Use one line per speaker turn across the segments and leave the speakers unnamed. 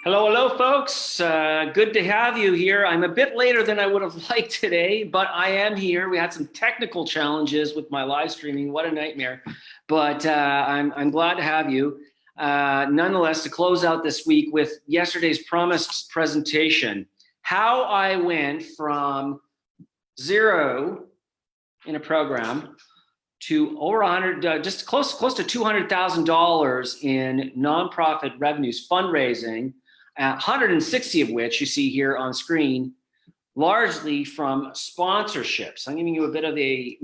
Hello, hello, folks. Good to have you here. I'm a bit later than I would have liked today, but I am here. We had some technical challenges with my live streaming. What a nightmare. But I'm glad to have you. Nonetheless, to close out this week with yesterday's promised presentation, how I went from zero in a program to over 100, just close to $200,000 in nonprofit revenues, fundraising, 160 of which you see here on screen, largely from sponsorships. I'm giving you a bit of a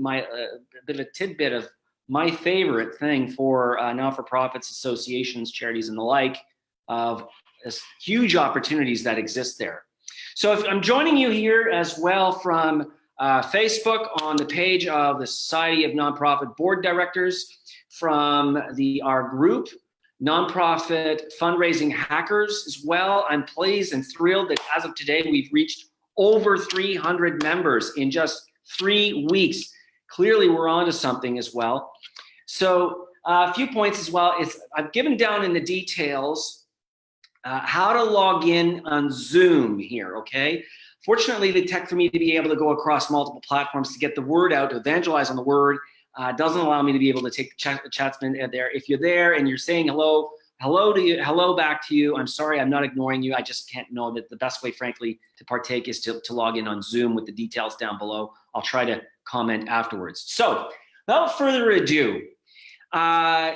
tidbit of my favorite thing for not-for-profits, associations, charities, and the like, of huge opportunities that exist there. So if I'm joining you here as well from Facebook on the page of the Society of Nonprofit Board Directors, from our group, Nonprofit Fundraising Hackers as well. I'm pleased and thrilled that as of today, we've reached over 300 members in just 3 weeks. Clearly, we're onto something as well. So a few points as well is I've given down in the details how to log in on Zoom here, okay? Fortunately, the tech for me to be able to go across multiple platforms to get the word out, to evangelize on the word, doesn't allow me to be able to take the chats in there. If you're there and you're saying hello to you, hello back to you, I'm sorry, I'm not ignoring you. I just can't know that the best way, frankly, to partake is to log in on Zoom with the details down below. I'll try to comment afterwards. So without further ado,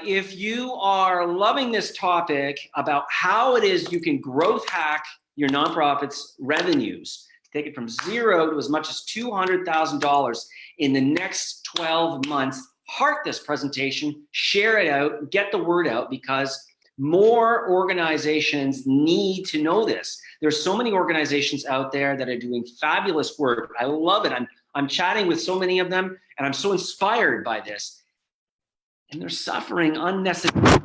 if you are loving this topic about how it is you can growth hack your nonprofit's revenues, take it from zero to as much as $200,000 in the next 12 months, heart this presentation, share it out, get the word out, because more organizations need to know this. There's so many organizations out there that are doing fabulous work. I love it. I'm chatting with so many of them, and I'm so inspired by this. And they're suffering unnecessarily.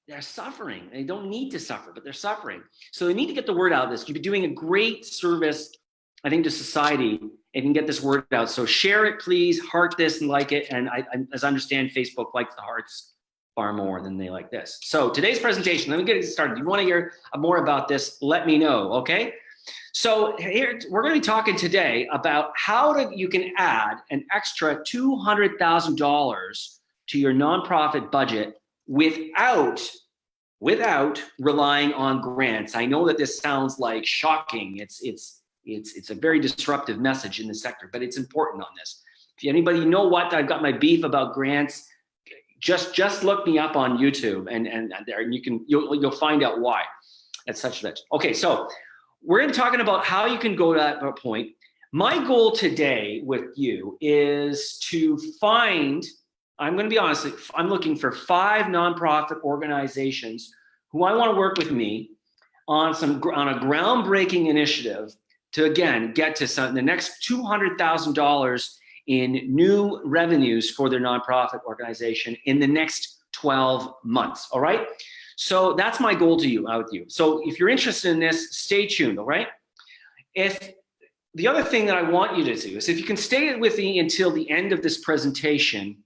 They're suffering. They don't need to suffer, but they're suffering. So they need to get the word out of this. You've been doing a great service, I think, to society, and can get this word out. So share it, please, heart this and like it. And as I understand, Facebook likes the hearts far more than they like this. So today's presentation, let me get it started. If you want to hear more about this, let me know, okay? So here, we're going to be talking today about how you can add an extra $200,000 to your nonprofit budget without relying on grants. I know that this sounds like shocking. It's a very disruptive message in the sector, but it's important on this. If anybody know what, I've got my beef about grants, just look me up on YouTube and there you'll find out why at such that. Okay, so we're going to be talking about how you can go to that point. My goal today with you is to find, I'm going to be honest, I'm looking for 5 nonprofit organizations who I want to work with me on a groundbreaking initiative to, again, get to the next $200,000 in new revenues for their nonprofit organization in the next 12 months, all right? So that's my goal to you, out with you. So if you're interested in this, stay tuned, all right? The other thing that I want you to do is, if you can stay with me until the end of this presentation,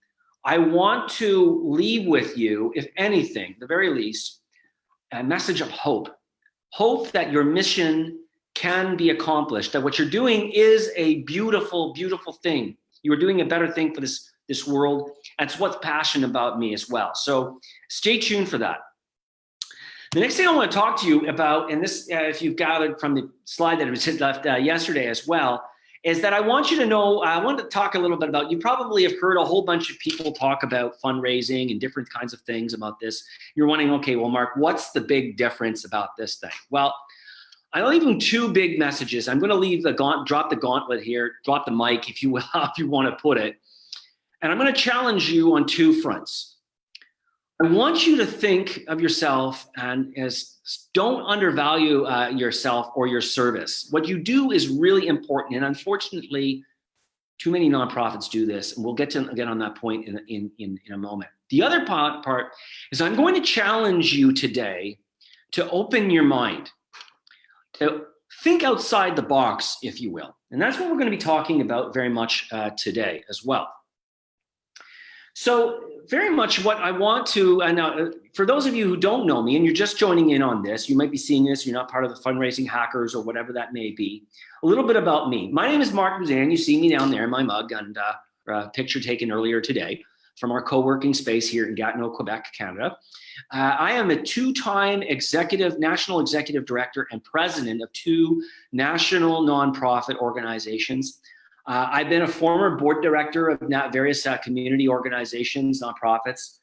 I want to leave with you, if anything, the very least, a message of hope. Hope that your mission can be accomplished, that what you're doing is a beautiful, beautiful thing. You are doing a better thing for this world. That's what's passionate about me as well. So stay tuned for that. The next thing I want to talk to you about, and this, if you've gathered from the slide that was left yesterday as well, is that I want you to know, I want to talk a little bit about, you probably have heard a whole bunch of people talk about fundraising and different kinds of things about this. You're wondering, okay, well, Mark, what's the big difference about this thing? Well, I'm leaving 2 big messages. I'm going to leave drop the gauntlet here, drop the mic, if you will, if you want to put it. And I'm going to challenge you on 2 fronts. I want you to think of yourself and don't undervalue yourself or your service. What you do is really important, and unfortunately, too many nonprofits do this, and we'll get on that point in a moment. The other part is I'm going to challenge you today to open your mind, to think outside the box, if you will. And that's what we're going to be talking about very much today as well. So very much what I want to, and for those of you who don't know me and you're just joining in on this, you might be seeing this, you're not part of the fundraising hackers or whatever that may be. A little bit about me. My name is Mark Buzan. You see me down there in my mug, and a picture taken earlier today from our co-working space here in Gatineau, Quebec, Canada. I am a two-time national executive director and president of two national nonprofit organizations. I've been a former board director of various community organizations, nonprofits.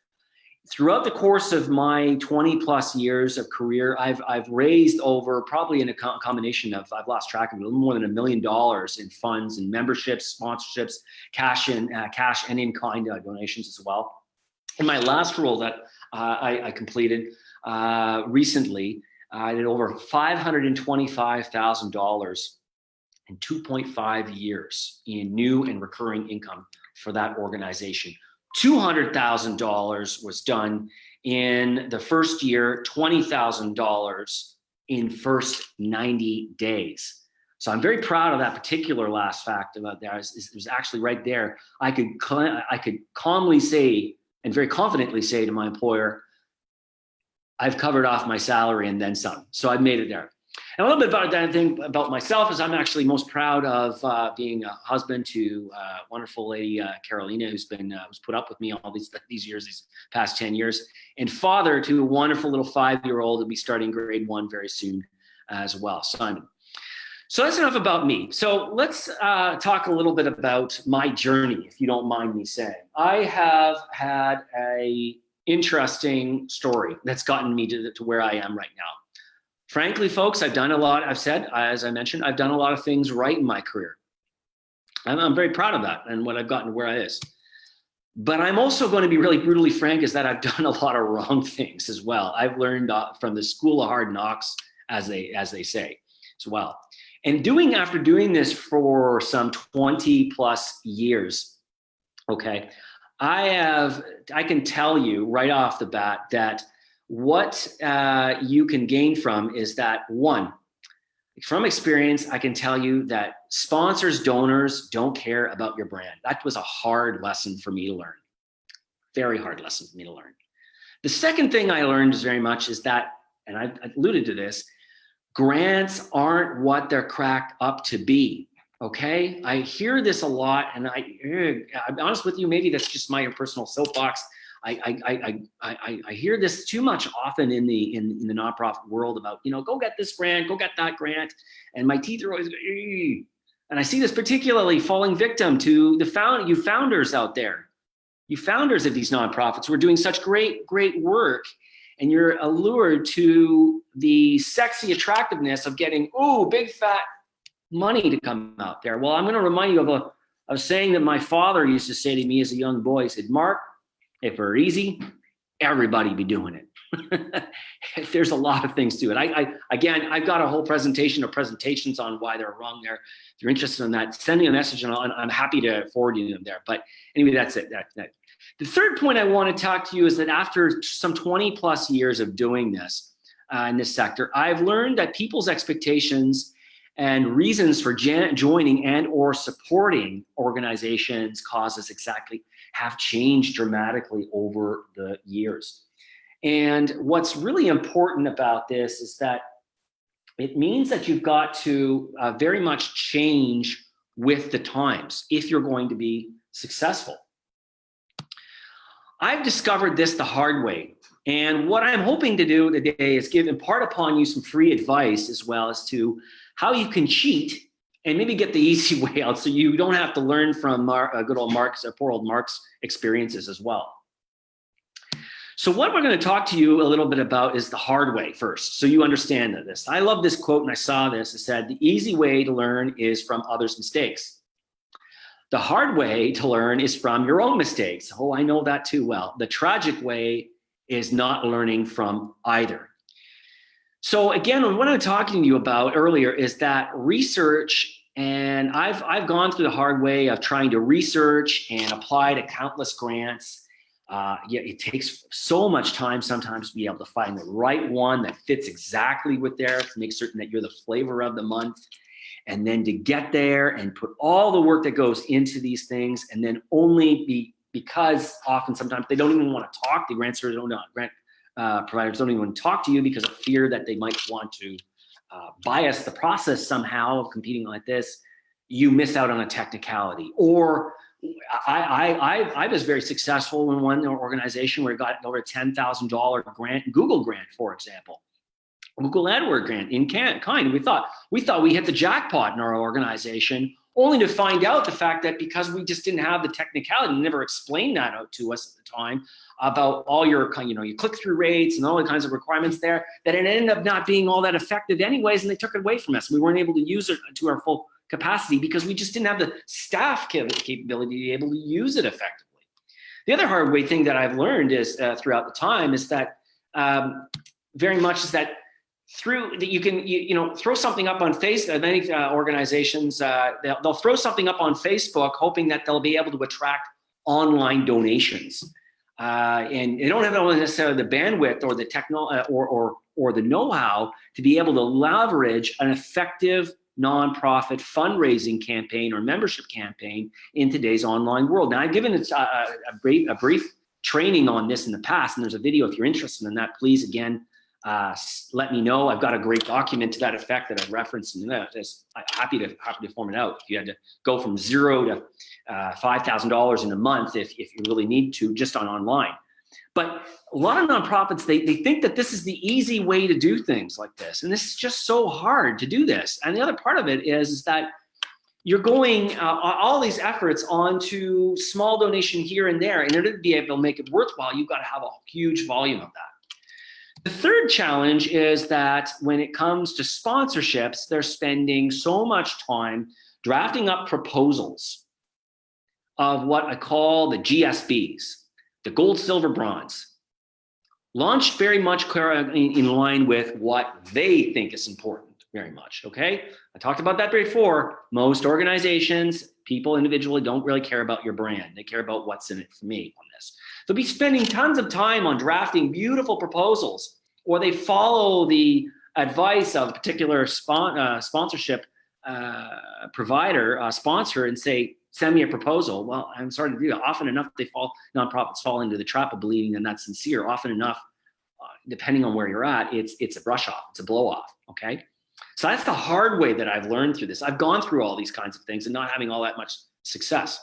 Throughout the course of my 20 plus years of career, I've raised over, probably in a combination of, I've lost track of it, a little more than $1 million in funds and memberships, sponsorships, cash and in-kind donations as well. In my last role that I completed recently, I did over $525,000 in 2.5 years in new and recurring income for that organization. $200,000 was done in the first year, $20,000 in first 90 days. So I'm very proud of that particular last fact about that. It was actually right there. I could calmly say and very confidently say to my employer, I've covered off my salary and then some. So I've made it there. And a little bit about that thing about myself is I'm actually most proud of being a husband to a wonderful lady, Carolina, who's put up with me all these years, these past 10 years, and father to a wonderful little 5-year-old who'll be starting grade 1 very soon as well, Simon. So that's enough about me. So let's talk a little bit about my journey, if you don't mind me saying. I have had a interesting story that's gotten me to where I am right now. Frankly, folks, I've done a lot. I've said, as I mentioned, I've done a lot of things right in my career. I'm very proud of that and what I've gotten to where I is. But I'm also going to be really brutally frank, is that I've done a lot of wrong things as well. I've learned from the school of hard knocks, as they say, as well. And after doing this for some 20 plus years, okay, I can tell you right off the bat that what you can gain from is that, one, from experience, I can tell you that sponsors, donors don't care about your brand. That was a hard lesson for me to learn. Very hard lesson for me to learn. The second thing I learned very much is that, and I alluded to this, grants aren't what they're cracked up to be. Okay, I hear this a lot, and I'm honest with you, maybe that's just my personal soapbox. I hear this too much often in the nonprofit world about, go get this grant, go get that grant, and my teeth are always, and I see this particularly falling victim to you founders out there, you founders of these nonprofits who are doing such great work, and you're allured to the sexy attractiveness of getting big fat money to come out there. Well, I'm going to remind you of a saying that my father used to say to me as a young boy. He said, Mark, if it were easy, everybody be doing it. There's a lot of things to it. I've got a whole presentation of presentations on why they're wrong there. If you're interested in that, send me a message and I'm happy to forward you them there. But anyway, that's it. The third point I want to talk to you is that after some 20 plus years of doing this in this sector, I've learned that people's expectations and reasons for joining and or supporting organizations, causes have changed dramatically over the years. And what's really important about this is that it means that you've got to very much change with the times if you're going to be successful. I've discovered this the hard way. And what I'm hoping to do today is impart upon you some free advice as well as to how you can cheat and maybe get the easy way out so you don't have to learn from good old poor old Mark's experiences as well. So what we're going to talk to you a little bit about is the hard way first, so you understand this. I love this quote, and I saw this. It said, the easy way to learn is from others' mistakes. The hard way to learn is from your own mistakes. Oh, I know that too well. The tragic way is not learning from either. So again, what I'm talking to you about earlier is that research, and I've gone through the hard way of trying to research and apply to countless grants. It takes so much time sometimes to be able to find the right one that fits exactly with there, to make certain that you're the flavor of the month, and then to get there and put all the work that goes into these things, and then only be because sometimes they don't even want to talk. The grant providers don't even want to talk to you because of fear that they might want to bias the process somehow of competing like this. You miss out on a technicality. Or I was very successful in one organization where I got over a $10,000 grant, Google grant, for example. Google AdWords grant in kind. We thought we hit the jackpot in our organization, only to find out the fact that because we just didn't have the technicality, never explained that out to us at the time about all your click-through rates and all the kinds of requirements there, that it ended up not being all that effective anyways, and they took it away from us. We weren't able to use it to our full capacity because we just didn't have the staff capability to be able to use it effectively. The other hard way thing that I've learned is throughout the time is that very much is that through that you can throw something up on Facebook. Many organizations they'll throw something up on Facebook hoping that they'll be able to attract online donations, and they don't have necessarily the bandwidth or the or the know-how to be able to leverage an effective nonprofit fundraising campaign or membership campaign in today's online world. Now, I've given a brief training on this in the past, and there's a video if you're interested in that. Please again. Let me know. I've got a great document to that effect that I've referenced in that. I'm happy to form it out. If you had to go from $0 to $5,000 in a month, if you really need to, just on online. But a lot of nonprofits, they think that this is the easy way to do things like this, and this is just so hard to do this. And the other part of it is that you're going all these efforts onto small donation here and there. In order to be able to make it worthwhile, you've got to have a huge volume of that. The third challenge is that when it comes to sponsorships, they're spending so much time drafting up proposals of what I call the GSBs, the gold, silver, bronze, launched very much in line with what they think is important, very much, okay? I talked about that before. Most organizations, people individually don't really care about your brand. They care about what's in it for me on this. They'll be spending tons of time on drafting beautiful proposals, or they follow the advice of a particular sponsorship provider, sponsor, and say, send me a proposal. Well, I'm sorry to do that. Often enough, nonprofits fall into the trap of believing they're not sincere. Often enough, depending on where you're at, it's a brush off, it's a blow off, okay? So that's the hard way that I've learned through this. I've gone through all these kinds of things and not having all that much success.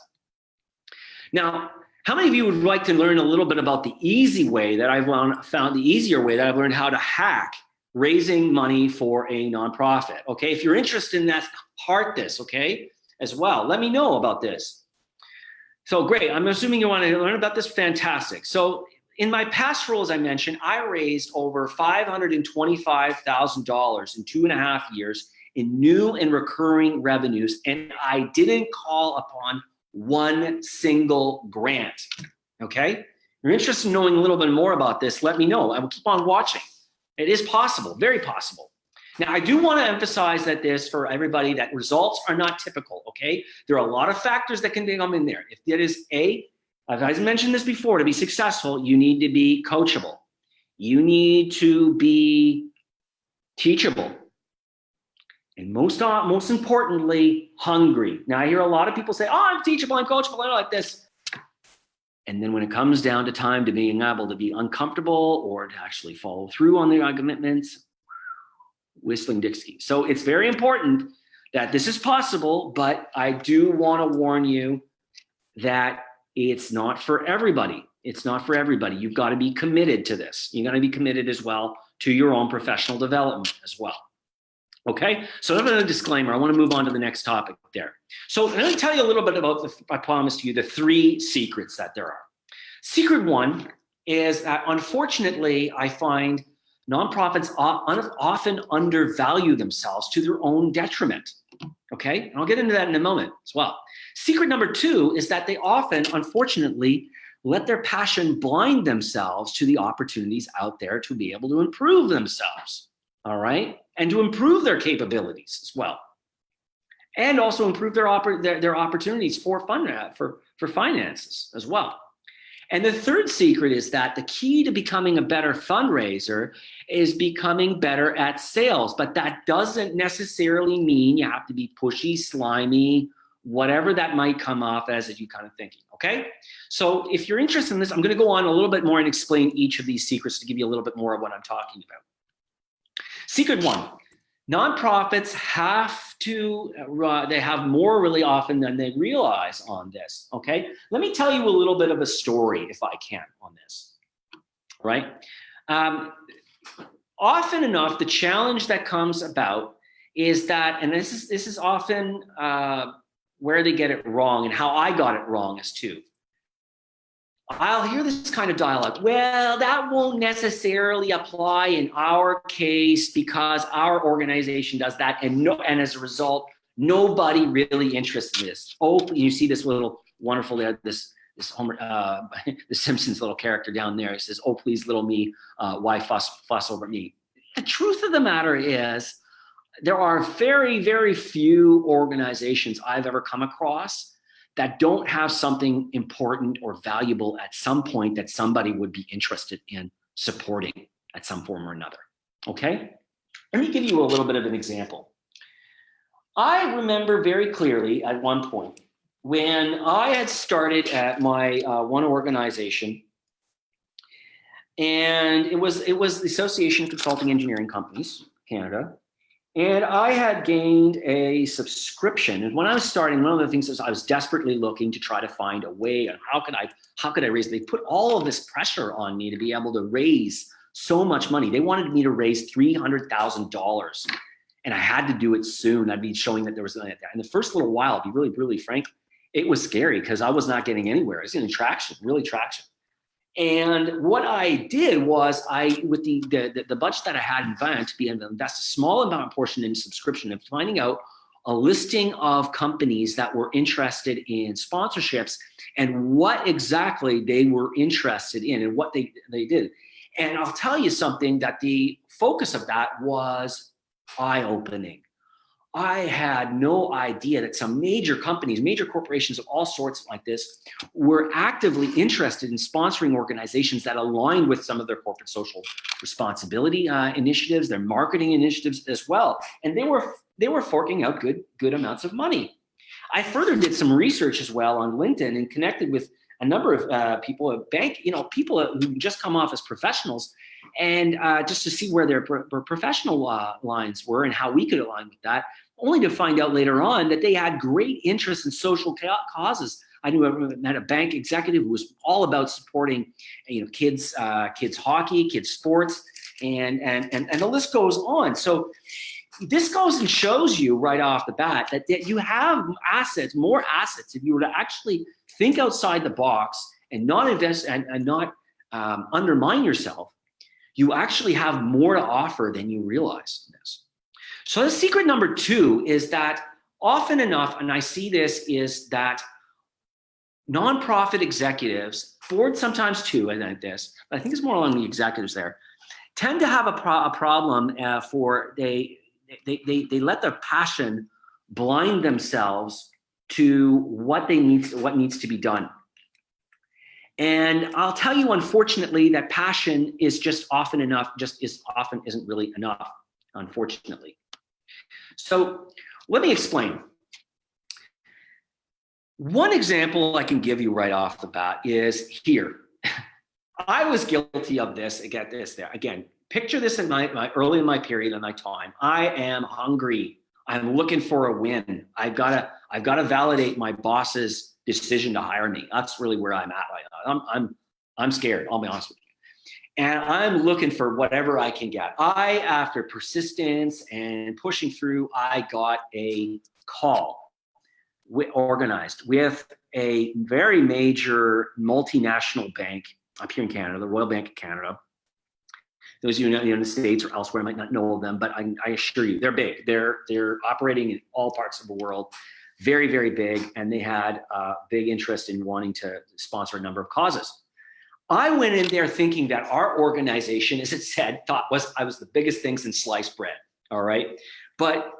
Now, how many of you would like to learn a little bit about the easy way that I've found, the easier way that I've learned how to hack raising money for a nonprofit? Okay, if you're interested in that, heart this, okay, as well. Let me know about this. So great, I'm assuming you want to learn about this, fantastic. So in my past role, as I mentioned, I raised over $525,000 in 2.5 years in new and recurring revenues, and I didn't call upon one single grant, okay? If you're interested in knowing a little bit more about this, let me know. I will keep on watching. It is possible, very possible. Now, I do want to emphasize that for everybody, that results are not typical, okay? There are a lot of factors that can come in there. If it is as I mentioned this before, to be successful, you need to be coachable. You need to be teachable. And most importantly, hungry. Now, I hear a lot of people say, oh, I'm teachable, I'm coachable, I like this. And then when it comes down to time to being able to be uncomfortable or to actually follow through on their commitments, whistling Dixie. So it's very important that this is possible, but I do want to warn you that it's not for everybody. It's not for everybody. You've got to be committed to this. You've got to be committed as well to your own professional development as well. Okay, so that's a disclaimer. I want to move on to the next topic there. So let me tell you a little bit about, I promised you, the 3 secrets that there are. Secret 1 is that, unfortunately, I find nonprofits often undervalue themselves to their own detriment. Okay, and I'll get into that in a moment as well. Secret number 2 is that they often, unfortunately, let their passion blind themselves to the opportunities out there to be able to improve themselves. All right, and to improve their capabilities as well, and also improve their opportunities for finances as well. And the third secret is that the key to becoming a better fundraiser is becoming better at sales, but that doesn't necessarily mean you have to be pushy, slimy, whatever that might come off as that you kind of thinking, okay? So if you're interested in this, I'm gonna go on a little bit more and explain each of these secrets to give you a little bit more of what I'm talking about. Secret one, nonprofits have to, they have more really often than they realize on this, okay? Let me tell you a little bit of a story, if I can, on this, right? Often enough, the challenge that comes about is that, and this is often where they get it wrong and how I got it wrong as too. I'll hear this kind of dialogue. Well, that won't necessarily apply in our case because our organization does that, and as a result, nobody really interested in this. Oh, you see this little wonderful there, this Homer, the Simpsons little character down there. He says, "Oh, please, little me, why fuss over me?" The truth of the matter is, there are very, very few organizations I've ever come across that don't have something important or valuable at some point that somebody would be interested in supporting at some form or another, okay? Let me give you a little bit of an example. I remember very clearly at one point when I had started at my one organization, and it was the Association of Consulting Engineering Companies, Canada, and I had gained a subscription. And when I was starting, one of the things is I was desperately looking to try to find a way on how could I raise, they put all of this pressure on me to be able to raise so much money. They wanted me to raise $300,000 and I had to do it soon. I'd be showing that there was, in the first little while, to be really, really frank, it was scary because I was not getting anywhere. I was getting traction, really traction. And what I did was with the budget that I had in Vant to be able to invest a small amount portion in subscription and finding out a listing of companies that were interested in sponsorships and what exactly they were interested in and what they did. And I'll tell you something, that the focus of that was eye-opening. I had no idea that some major companies, major corporations of all sorts like this, were actively interested in sponsoring organizations that aligned with some of their corporate social responsibility initiatives, their marketing initiatives as well. And they were forking out good amounts of money. I further did some research as well on LinkedIn and connected with a number of people, people who just come off as professionals, and just to see where their professional lines were and how we could align with that, only to find out later on that they had great interest in social causes. I knew I had a bank executive who was all about supporting, kids hockey, kids sports, and the list goes on. So this goes and shows you right off the bat that you have assets, more assets, if you were to actually think outside the box and not invest and not undermine yourself. You actually have more to offer than you realize in this. So the secret number 2 is that often enough, and I see this, is that nonprofit executives, boards sometimes too, I think this, but I think it's more along the executives there, tend to have a problem for they let their passion blind themselves to what needs to be done. And I'll tell you, unfortunately, that passion is just often isn't really enough, unfortunately. So let me explain. One example I can give you right off the bat is here. I was guilty of this. Again, picture this in my early in my period of my time. I am hungry. I'm looking for a win. I've got to validate my boss's decision to hire me. That's really where I'm at right now. I'm scared, I'll be honest with you. And I'm looking for whatever I can get. After persistence and pushing through, I got a call organized with a very major multinational bank up here in Canada, the Royal Bank of Canada. Those of you in the United States or elsewhere might not know of them, but I assure you, they're big. They're operating in all parts of the world. Very, very big, and they had a big interest in wanting to sponsor a number of causes. I went in there thinking that our organization, as it said, I was the biggest thing since sliced bread, all right? But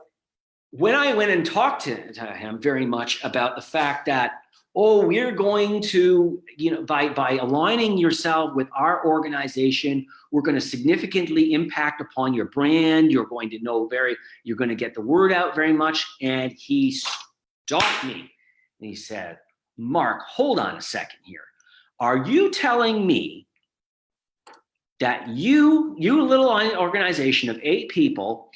when I went and talked to him very much about the fact that, we're going to, by aligning yourself with our organization, we're going to significantly impact upon your brand, you're going to get the word out very much, and he stopped me And he said, Mark, hold on a second here. Are you telling me that you little organization of 8 people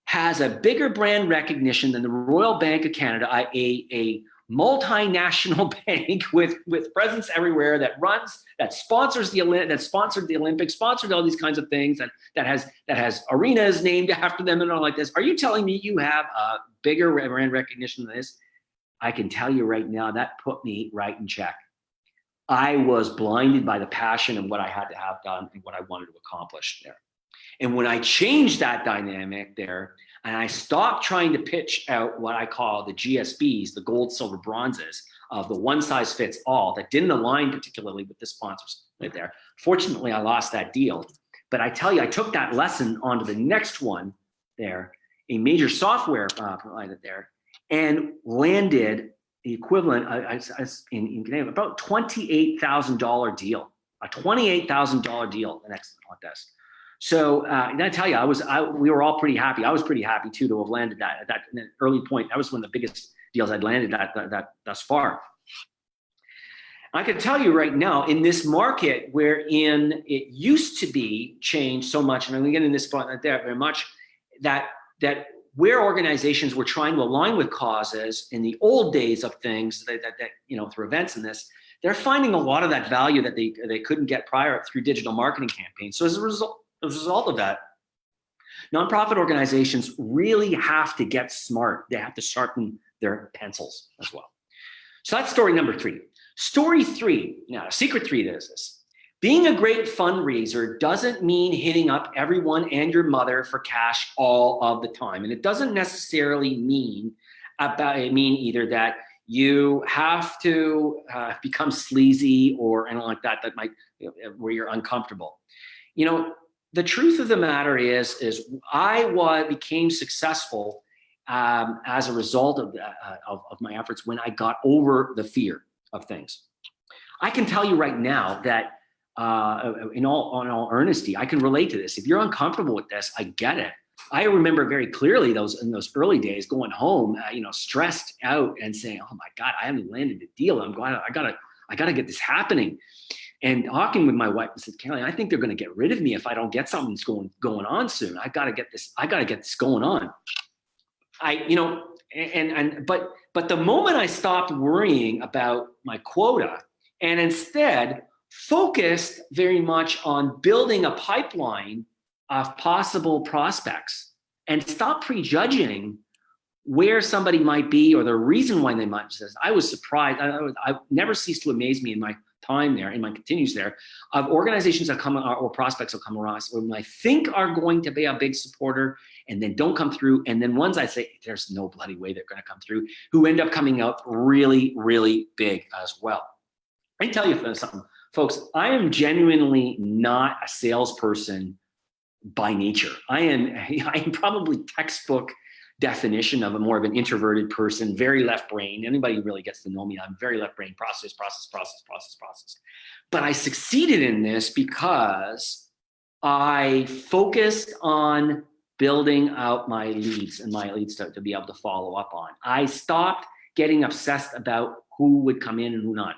has a bigger brand recognition than the Royal Bank of Canada, a multinational bank with presence everywhere that sponsored the Olympics, sponsored all these kinds of things, that has arenas named after them and all like this? Are you telling me you have a bigger brand recognition than this? I can tell you right now that put me right in check. I was blinded by the passion of what I had to have done and what I wanted to accomplish there. And when I changed that dynamic there, and I stopped trying to pitch out what I call the GSBs, the gold, silver, bronzes of the one size fits all that didn't align particularly with the sponsors right there. Fortunately, I lost that deal. But I tell you, I took that lesson onto the next one there, a major software provider there, and landed the equivalent in Canada, about $28,000 deal, a $28,000 deal the next contest. So I tell you, we were all pretty happy. I was pretty happy too to have landed that at that early point. That was one of the biggest deals I'd landed that thus far. I can tell you right now, in this market wherein it used to be changed so much, and I'm going to get in this spot right there very much, that where organizations were trying to align with causes in the old days of things that through events and this, they're finding a lot of that value that they couldn't get prior through digital marketing campaigns. So as a result of that, nonprofit organizations really have to get smart. They have to sharpen their pencils as well. So that's story number 3. Story 3, now secret 3 is this. Being a great fundraiser doesn't mean hitting up everyone and your mother for cash all of the time. And it doesn't necessarily mean either that you have to become sleazy or anything like that might, where you're uncomfortable. The truth of the matter is I became successful as a result of my efforts when I got over the fear of things. I can tell you right now that in all earnesty, I can relate to this. If you're uncomfortable with this, I get it. I remember very clearly in those early days going home, stressed out and saying, "Oh my God, I haven't landed a deal. I gotta get this happening." And talking with my wife, I said, "Kelly, I think they're going to get rid of me if I don't get something that's going on soon. I gotta get this going on." But the moment I stopped worrying about my quota and instead focused very much on building a pipeline of possible prospects and stop prejudging where somebody might be or the reason why they might exist, I was surprised. I never ceased to amaze me in my time there, in my continues there, of organizations that come or prospects that come around whom I think are going to be a big supporter and then don't come through. And then ones I say, there's no bloody way they're going to come through, who end up coming up really, really big as well. I can tell you something, folks, I am genuinely not a salesperson by nature. I am probably textbook definition of more of an introverted person, very left brain. Anybody who really gets to know me, I'm very left brain, process. But I succeeded in this because I focused on building out my leads and my leads to be able to follow up on. I stopped getting obsessed about who would come in and who not.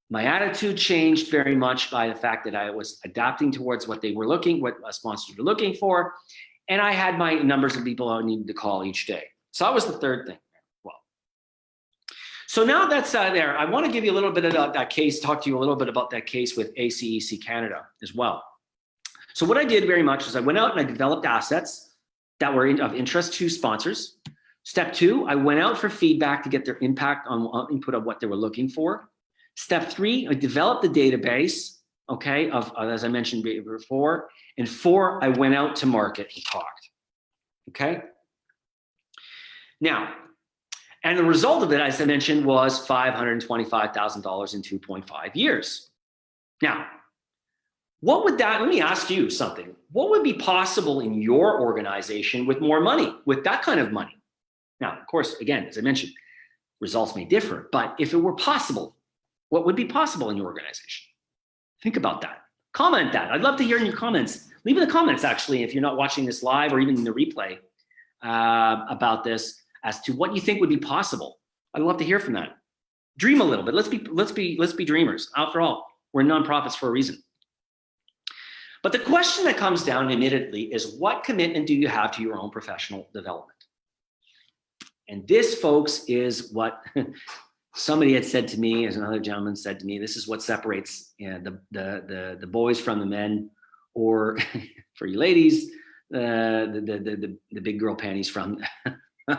My attitude changed very much by the fact that I was adapting towards what sponsors were looking for. And I had my numbers of people I needed to call each day. So that was the third thing. Well, so now that's there. I want to give you a little bit about that case, talk to you a little bit about that case with ACEC-Canada as well. So what I did very much is I went out and I developed assets that were of interest to sponsors. Step 2, I went out for feedback to get their impact on input of what they were looking for. Step 3, I developed the database, okay, of as I mentioned before. And 4, I went out to market and talked, okay? Now, and the result of it, as I mentioned, was $525,000 in 2.5 years. Now, let me ask you something. What would be possible in your organization with more money, with that kind of money? Now, of course, again, as I mentioned, results may differ, but if it were possible, what would be possible in your organization? Think about that. Comment that. I'd love to hear in your comments. Leave in the comments, actually, if you're not watching this live or even in the replay about this, as to what you think would be possible. I'd love to hear from that. Dream a little bit. Let's be dreamers. After all, we're nonprofits for a reason. But the question that comes down, admittedly, is what commitment do you have to your own professional development? And this, folks, is what somebody had said to me, as another gentleman said to me, this is what separates the boys from the men, or for you ladies, the big girl panties from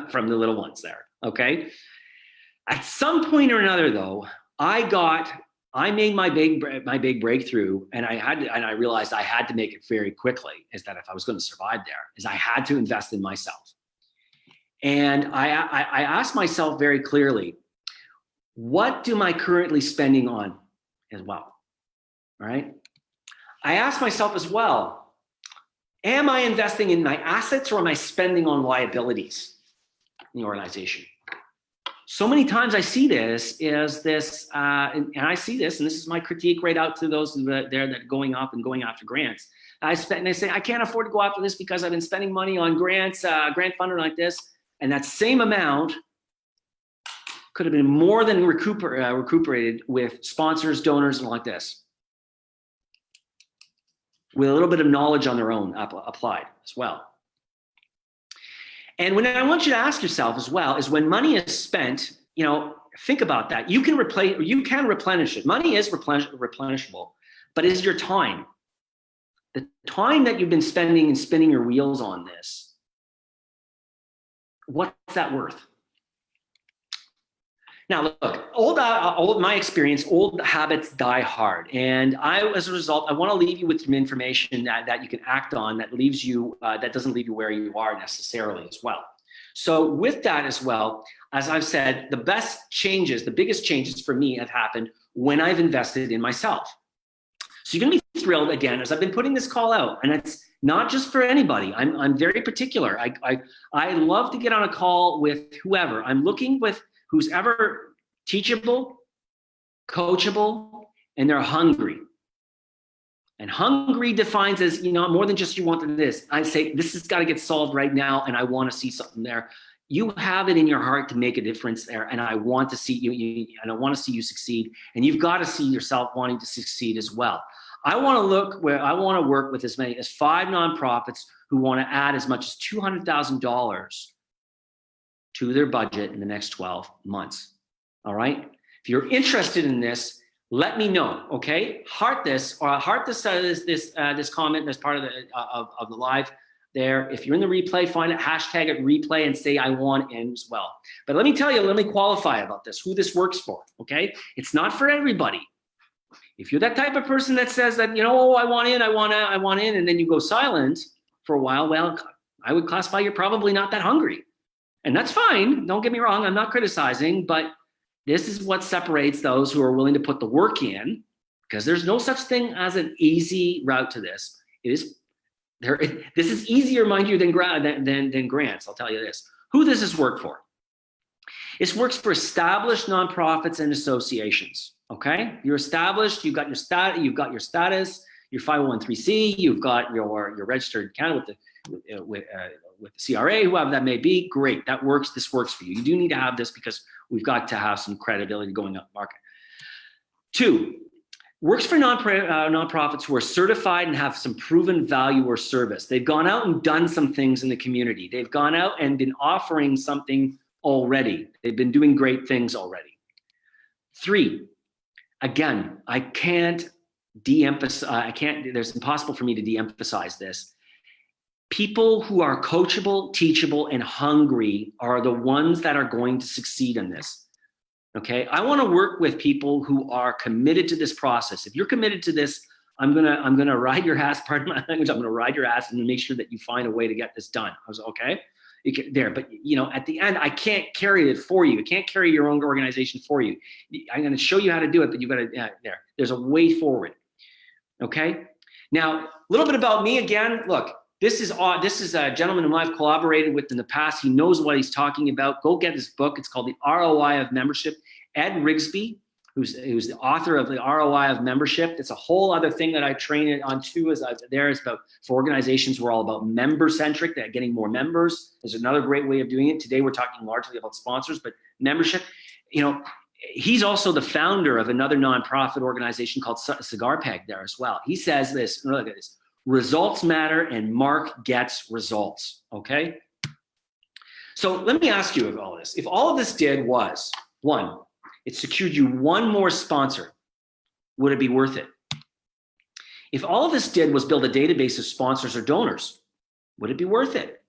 from the little ones there. Okay. At some point or another, though, I made my big breakthrough, and I realized I had to make it very quickly. Is that if I was going to survive there, is I had to invest in myself. And I asked myself very clearly, what am I currently spending on as well? All right. I asked myself as well, am I investing in my assets, or am I spending on liabilities in the organization? So many times I see this and I see this, and this is my critique right out to those that are going up and going after grants. I say, I can't afford to go after this because I've been spending money on grants, grant funding like this, and that same amount could have been more than recuperated with sponsors, donors, and like this, with a little bit of knowledge on their own applied as well. And when I want you to ask yourself as well is, when money is spent, think about that. You can replenish it. Money is replenishable, but is your time, the time that you've been spending and spinning your wheels on this, what's that worth? Now, look, my experience, old habits die hard. And as a result, I want to leave you with some information that you can act on that leaves you, that doesn't leave you where you are necessarily as well. So with that as well, as I've said, the biggest changes for me have happened when I've invested in myself. So you're going to be thrilled again, as I've been putting this call out, and it's not just for anybody. I'm very particular. I love to get on a call with whoever. I'm looking with who's ever teachable, coachable, and they're hungry. And hungry defines as, more than just you want this. I say, this has got to get solved right now, and I want to see something there. You have it in your heart to make a difference there, and I want to see you, and I want to see you succeed. And you've got to see yourself wanting to succeed as well. I want to work with as many as 5 nonprofits who want to add as much as $200,000 to their budget in the next 12 months. All right. If you're interested in this, let me know. Okay. Heart this comment as part of the live there. If you're in the replay, find it, hashtag it replay, and say I want in as well. But let me qualify about this, who this works for. Okay. It's not for everybody. If you're that type of person that says that, I want in, and then you go silent for a while, well, I would classify you're probably not that hungry. And that's fine. Don't get me wrong. I'm not criticizing, but this is what separates those who are willing to put the work in, because there's no such thing as an easy route to this. This is easier, mind you, than grants. I'll tell you this. Who this has worked for? It works for established nonprofits and associations. Okay, you're established. You've got your status. Your 501(c)(3), you've got your registered account with the CRA, whoever that may be. Great, that works. This works for you. You do need to have this because we've got to have some credibility going up market. 2, works for nonprofits who are certified and have some proven value or service. They've gone out and done some things in the community. They've gone out and been offering something already. They've been doing great things already. 3, again, it's impossible for me to de-emphasize this. People who are coachable, teachable, and hungry are the ones that are going to succeed in this. Okay, I want to work with people who are committed to this process. If you're committed to this, I'm gonna ride your ass. Pardon my language. I'm gonna ride your ass and make sure that you find a way to get this done. I was okay. But at the end, I can't carry it for you. I can't carry your own organization for you. I'm going to show you how to do it, but you've got to There's a way forward. Okay. Now, a little bit about me again. Look, this is a gentleman whom I've collaborated with in the past. He knows what he's talking about. Go get his book. It's called The ROI of Membership. Ed Rigsby, who's the author of The ROI of Membership. It's a whole other thing that I train it on too. Is about for organizations, we're all about member-centric, that getting more members. There's another great way of doing it. Today, we're talking largely about sponsors, but membership, He's also the founder of another nonprofit organization called Cigar Peg there as well. He says this, look at this, results matter and Mark gets results, okay? So let me ask you all this. If all of this did was, one, it secured you one more sponsor, would it be worth it? If all of this did was build a database of sponsors or donors, would it be worth it?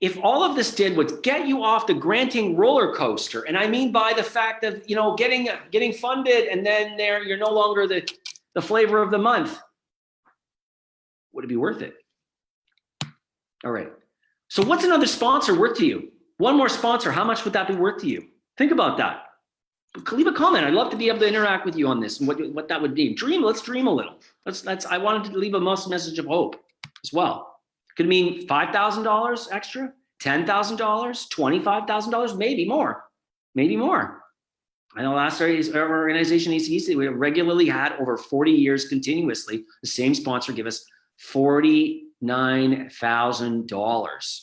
If all of this did was get you off the granting roller coaster, and I mean by the fact of, you know, getting funded and then you're no longer the flavor of the month, would it be worth it? All right. So what's another sponsor worth to you? One more sponsor, how much would that be worth to you? Think about that. Leave a comment. I'd love to be able to interact with you on this and what that would be. Let's dream a little. I wanted to leave a message of hope as well. Could it mean $5,000 extra, $10,000, $25,000, maybe more, maybe more. I know last our organization, ACEC, we regularly had over 40 years continuously, the same sponsor give us $49,000.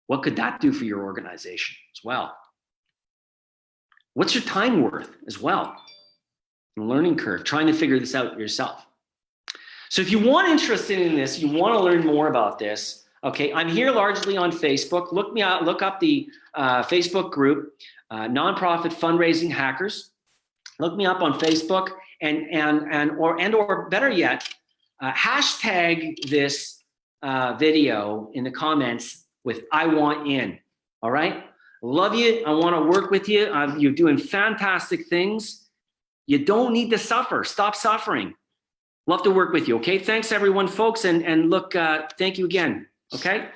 What could that do for your organization as well? What's your time worth as well? The learning curve, trying to figure this out yourself. So if you want interested in this, you want to learn more about this, okay, I'm here largely on Facebook. Look me out, look up the Facebook group, Nonprofit Fundraising Hackers. Look me up on Facebook or better yet, hashtag this video in the comments with I want in, all right? Love you, I want to work with you. You're doing fantastic things. You don't need to suffer, stop suffering. Love to work with you, okay? Thanks everyone, folks, and look, thank you again, okay?